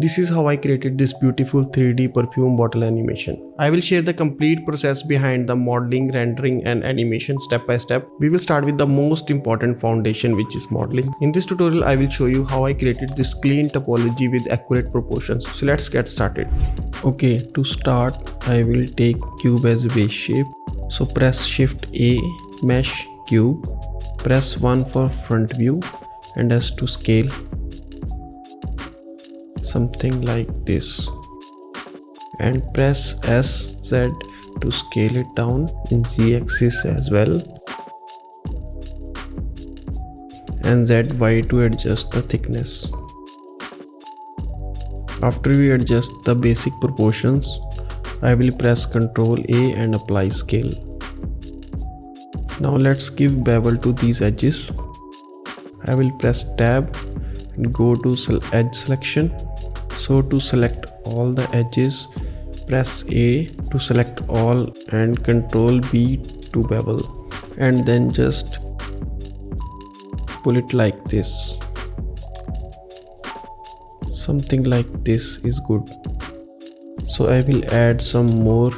This is how I created this beautiful 3D perfume bottle animation. I will share the complete process behind the modeling, rendering and animation step by step. We will start with the most important foundation, which is modeling. In this tutorial, I will show you how I created this clean topology with accurate proportions. So let's get started. Okay, to start, I will take cube as a base shape. So press Shift A, mesh cube, press 1 for front view and S to scale. Something like this, and press SZ to scale it down in Z axis as well, and ZY to adjust the thickness. After we adjust the basic proportions, I will press Ctrl A and apply scale. Now let's give bevel to these edges. I will press Tab and go to edge selection. So to select all the edges, press A to select all and Ctrl B to bevel, and then just pull it like this. Something like this is good. So I will add some more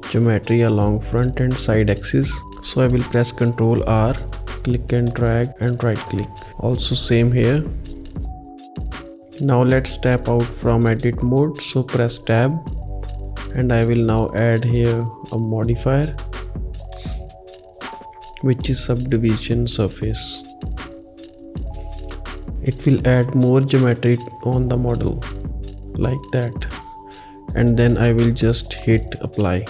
geometry along front and side axis. So I will press Ctrl R, click and drag and right click. Also same here. Now let's tap out from edit mode. So press tab and I will now add here a modifier, which is subdivision surface. It will add more geometry on the model like that, and then I will just hit apply.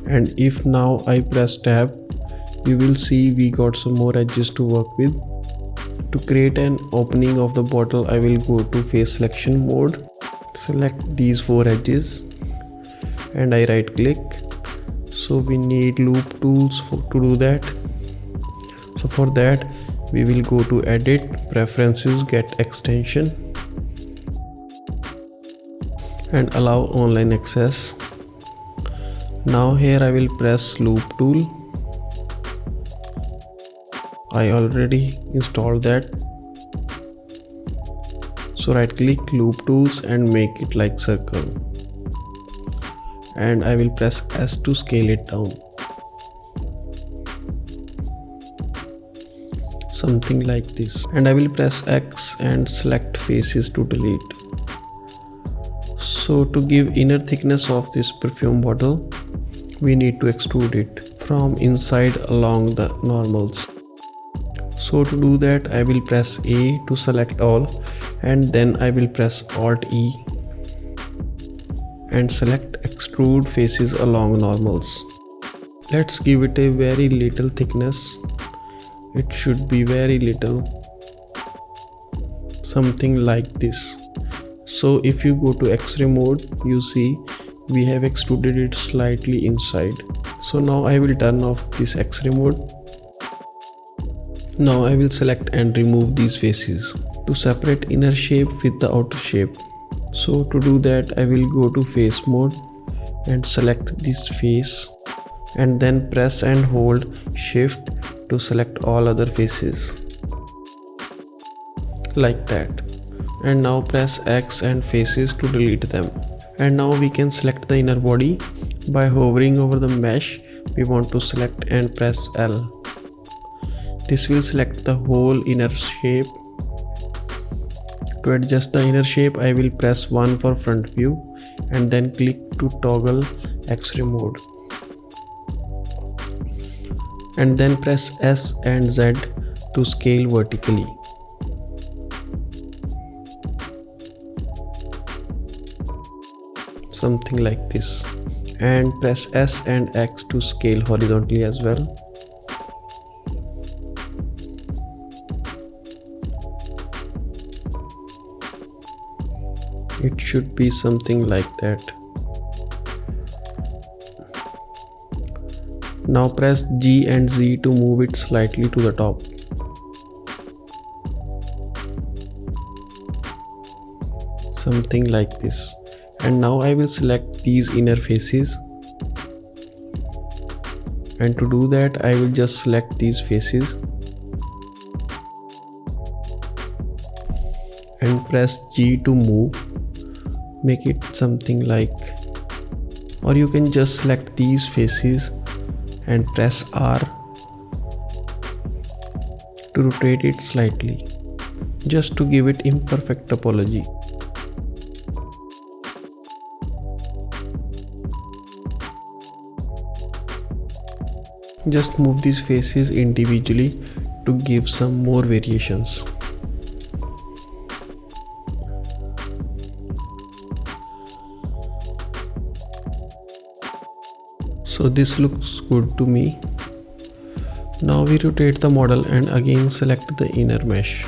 And if now I press tab, you will see we got some more edges to work with. To create an opening of the bottle, I will go to face selection mode, select these 4 edges and I right click. So we need loop tools to do that. So for that we will go to edit, preferences, get extension and allow online access. Now here I will press loop tool. I already installed that. So right click loop tools and make it like circle, and I will press S to scale it down. Something like this, and I will press X and select faces to delete. So to give inner thickness of this perfume bottle, we need to extrude it from inside along the normals. So to do that, I will press A to select all, and then I will press Alt E and select extrude faces along normals. Let's give it a very little thickness. It should be very little, something like this. So if you go to X-ray mode, you see we have extruded it slightly inside. So now I will turn off this X-ray mode. Now I will select and remove these faces to separate inner shape with the outer shape. So to do that, I will go to face mode and select this face, and then press and hold Shift to select all other faces like that. And now press X and faces to delete them. And now we can select the inner body by hovering over the mesh. We want to select and press L. This will select the whole inner shape. To adjust the inner shape, I will press 1 for front view and then click to toggle X-ray mode. And then press S and Z to scale vertically. Something like this. And press S and X to scale horizontally as well. It should be something like that. Now press G and Z to move it slightly to the top. Something like this. And now I will select these inner faces. And to do that, I will just select these faces and press G to move. Make it something like, or you can just select these faces and press R to rotate it slightly, just to give it imperfect topology. Just move these faces individually to give some more variations. So this looks good to me. Now we rotate the model and again select the inner mesh.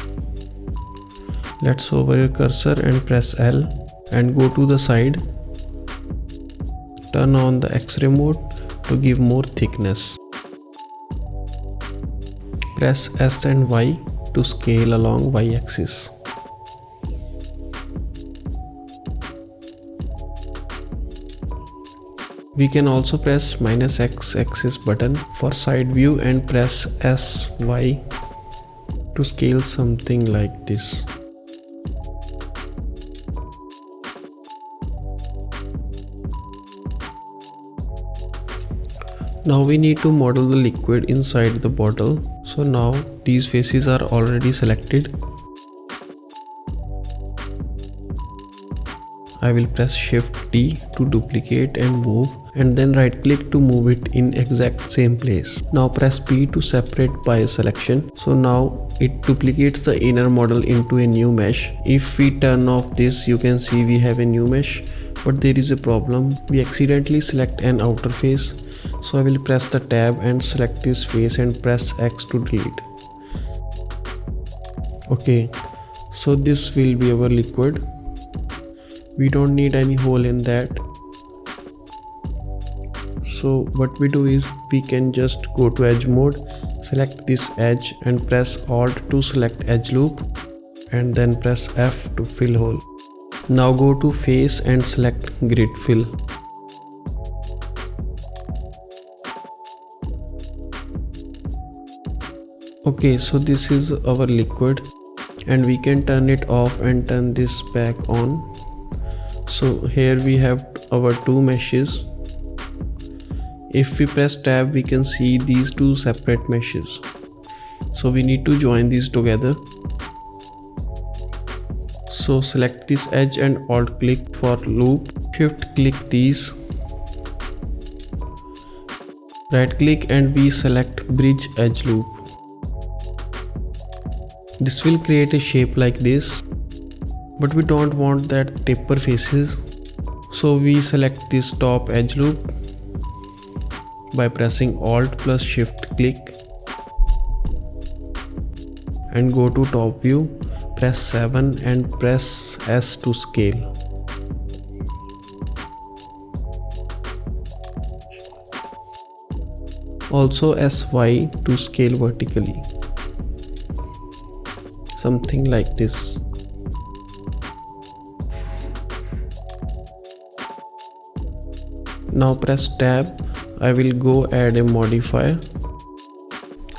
Let's hover your cursor and press L and go to the side. Turn on the X-ray mode to give more thickness. Press S and Y to scale along Y-axis. We can also press -X axis button for side view and press S, Y to scale something like this. Now we need to model the liquid inside the bottle. So now these faces are already selected. I will press Shift D to duplicate and move, and then right click to move it in exact same place. Now press P to separate by selection. So now it duplicates the inner model into a new mesh. If we turn off this, you can see we have a new mesh, but there is a problem. We accidentally select an outer face. So I will press the tab and select this face and press X to delete. Okay, so this will be our liquid. We don't need any hole in that. So what we do is we can just go to edge mode, select this edge and press Alt to select edge loop, and then press F to fill hole. Now go to face and select grid fill. Okay, so this is our liquid and we can turn it off and turn this back on. So here we have our two meshes. If we press tab, we can see these two separate meshes. So we need to join these together. So select this edge and Alt click for loop. Shift click these. Right click and we select bridge edge loop. This will create a shape like this, but we don't want that taper faces. So we select this top edge loop by pressing Alt plus Shift click and go to top view, press 7 and press S to scale. Also SY to scale vertically. Something like this. Now press tab. I will go add a modifier.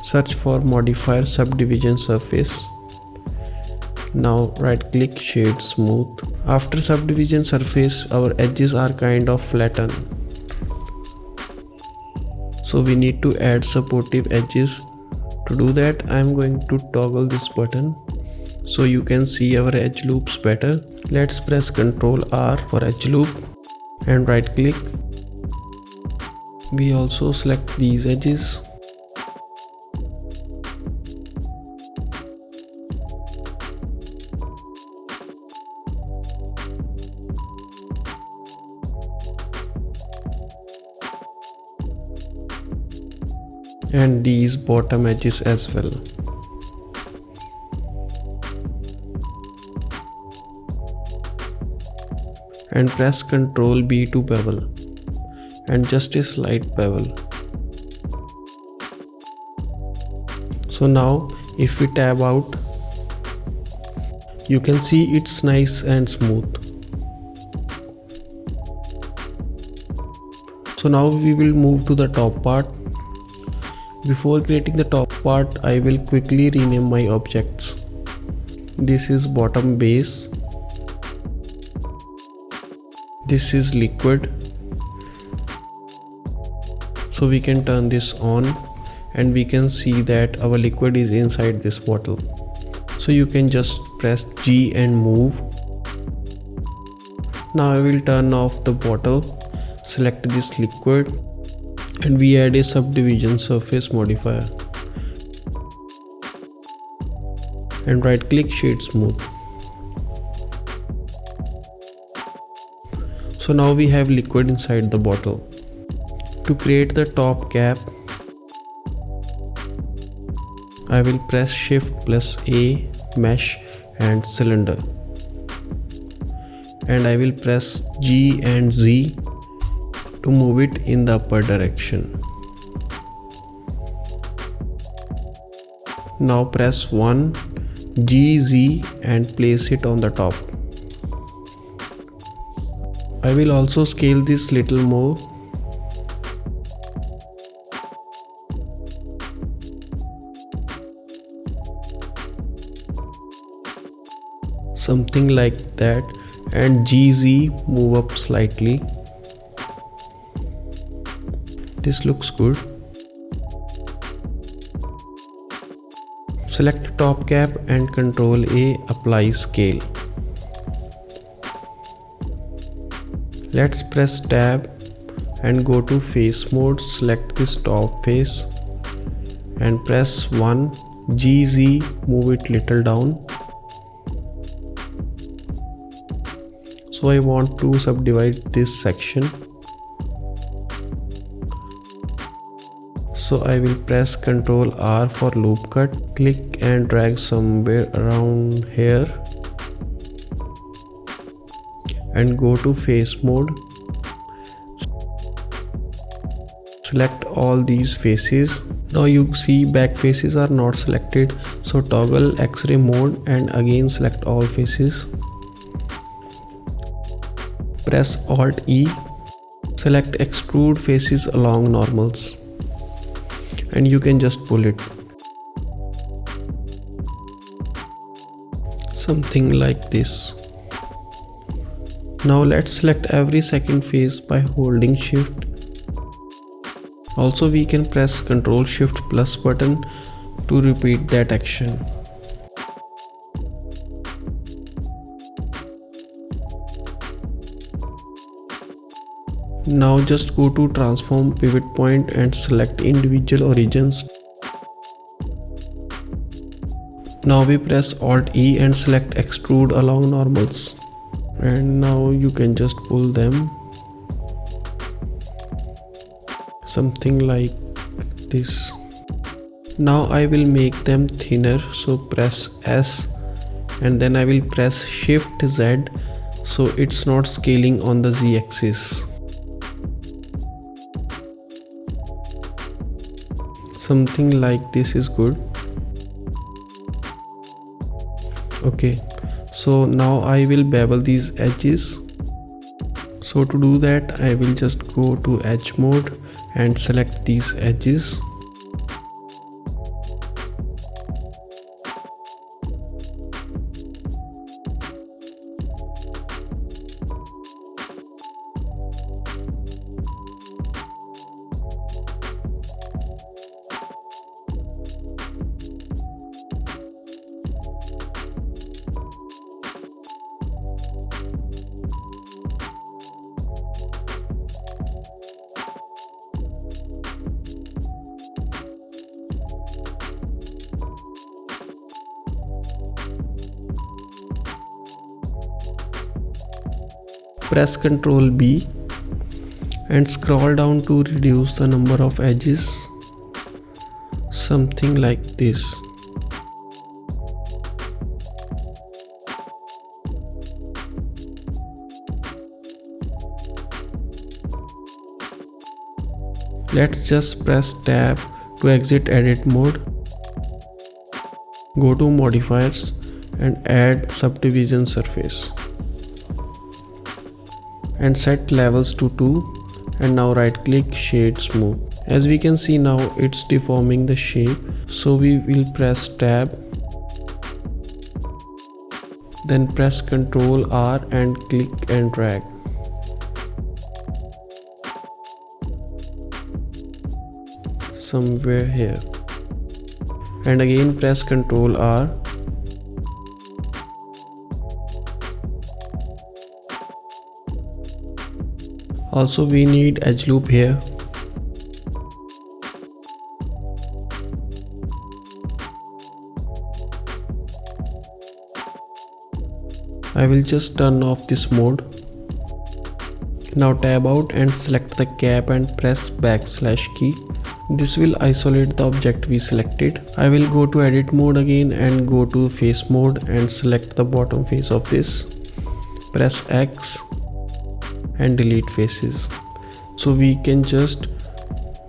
Search for modifier subdivision surface. Now right click shade smooth. After subdivision surface, our edges are kind of flattened. So we need to add supportive edges. To do that, I am going to toggle this button so you can see our edge loops better. Let's press Ctrl R for edge loop and right click. We also select these edges. And these bottom edges as well. And press Ctrl B to bevel, and just a slight bevel. So now if we tab out, you can see it's nice and smooth. So now we will move to the top part. Before creating the top part, I will quickly rename my objects. This is bottom base. This is liquid. So we can turn this on and we can see that our liquid is inside this bottle. So you can just press G and move. Now I will turn off the bottle, select this liquid, and we add a subdivision surface modifier and right click shade smooth. So now we have liquid inside the bottle. To create the top cap, I will press Shift plus A, mesh and cylinder, and I will press G and Z to move it in the upper direction. Now press 1, G, Z and place it on the top. I will also scale this little more. Something like that, and GZ move up slightly. This looks good. Select top cap and Ctrl A, apply scale. Let's press tab and go to face mode, select this top face and press 1, GZ, move it little down. So I want to subdivide this section. So I will press Ctrl R for loop cut, click and drag somewhere around here and go to face mode. Select all these faces. Now you see back faces are not selected, so toggle X-ray mode and again select all faces. Press Alt E, select extrude faces along normals and you can just pull it. Something like this. Now let's select every second face by holding Shift. Also we can press Ctrl Shift plus button to repeat that action. Now just go to transform pivot point and select individual origins. Now we press Alt E and select extrude along normals. And now you can just pull them. Something like this. Now I will make them thinner, so press S and then I will press Shift Z so it's not scaling on the Z axis. Something like this is good. Okay, so now I will bevel these edges. So to do that I will just go to edge mode and select these edges. Press Ctrl B and scroll down to reduce the number of edges. Something like this. Let's just press tab to exit edit mode. Go to modifiers and add subdivision surface. And set levels to 2 and now right click shade smooth. As we can see now it's deforming the shape, so we will press tab Then press Ctrl R and click and drag. Somewhere here. And again press Ctrl R. Also we need edge loop here. I will just turn off this mode. Now tab out and select the cap and press backslash key. This will isolate the object we selected. I will go to edit mode again and go to face mode and select the bottom face of this. Press X and delete faces. So we can just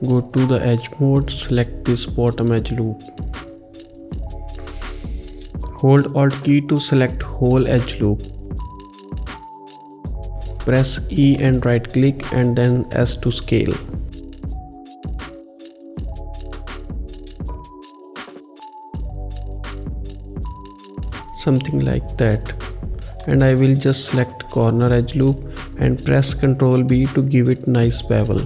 go to the edge mode, select this bottom edge loop. Hold Alt key to select whole edge loop. Press E and right click and then S to scale. Something like that. And I will just select corner edge loop and press Ctrl B to give it nice bevel.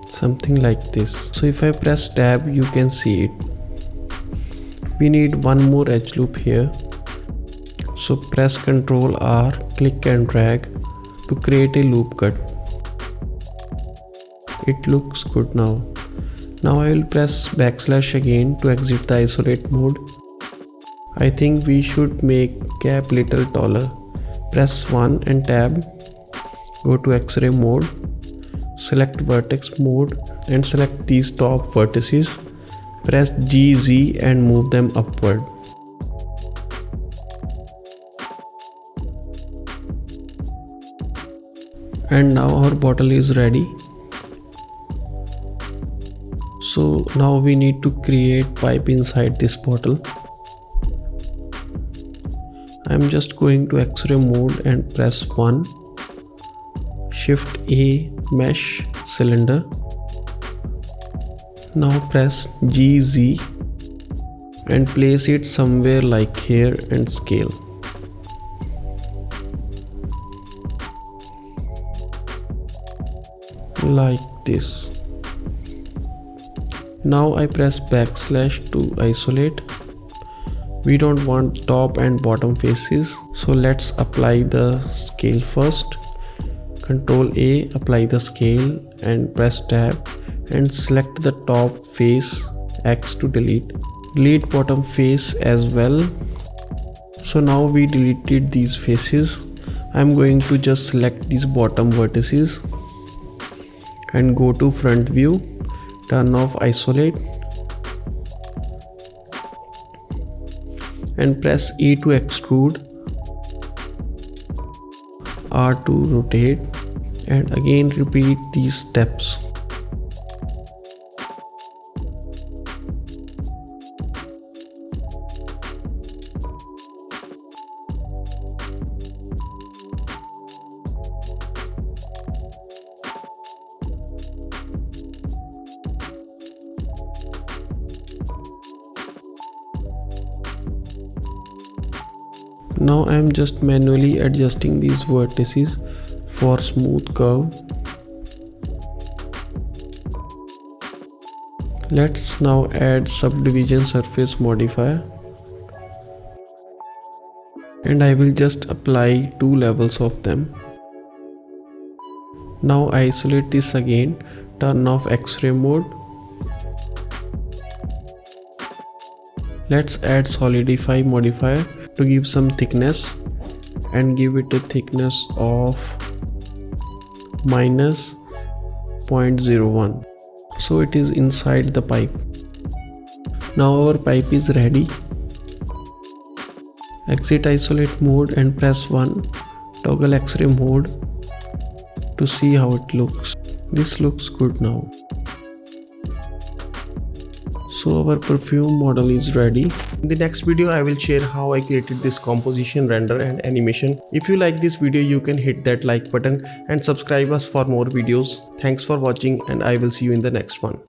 Something like this. So if I press tab, you can see it. We need one more edge loop here. So press Ctrl R, click and drag to create a loop cut. It looks good now. Now I will press backslash again to exit the isolate mode. I think we should make cap little taller. Press 1 and tab. Go to X-ray mode. Select vertex mode and select these top vertices. Press GZ and move them upward. And now our bottle is ready. So now we need to create pipe inside this bottle. I'm just going to X-ray mode and press 1. Shift A, mesh cylinder. Now press GZ and place it somewhere like here and scale. Like this. Now I press backslash to isolate. We don't want top and bottom faces, so let's apply the scale first. Ctrl A, apply the scale and press tab and select the top face, X to delete. Delete bottom face as well. So now we deleted these faces. I'm going to just select these bottom vertices and go to front view. Turn off isolate and press E to extrude, R to rotate, and again repeat these steps. Now I am just manually adjusting these vertices for smooth curve. Let's now add subdivision surface modifier. And I will just apply 2 levels of them. Now isolate this again, turn off X-ray mode. Let's add solidify modifier to give some thickness and give it a thickness of minus 0.01. So it is inside the pipe. Now our pipe is ready. Exit isolate mode and press 1. Toggle X-ray mode to see how it looks. This looks good now. So our perfume model is ready. In the next video I will share how I created this composition, render and animation. If you like this video, you can hit that like button and subscribe us for more videos. Thanks for watching and I will see you in the next one.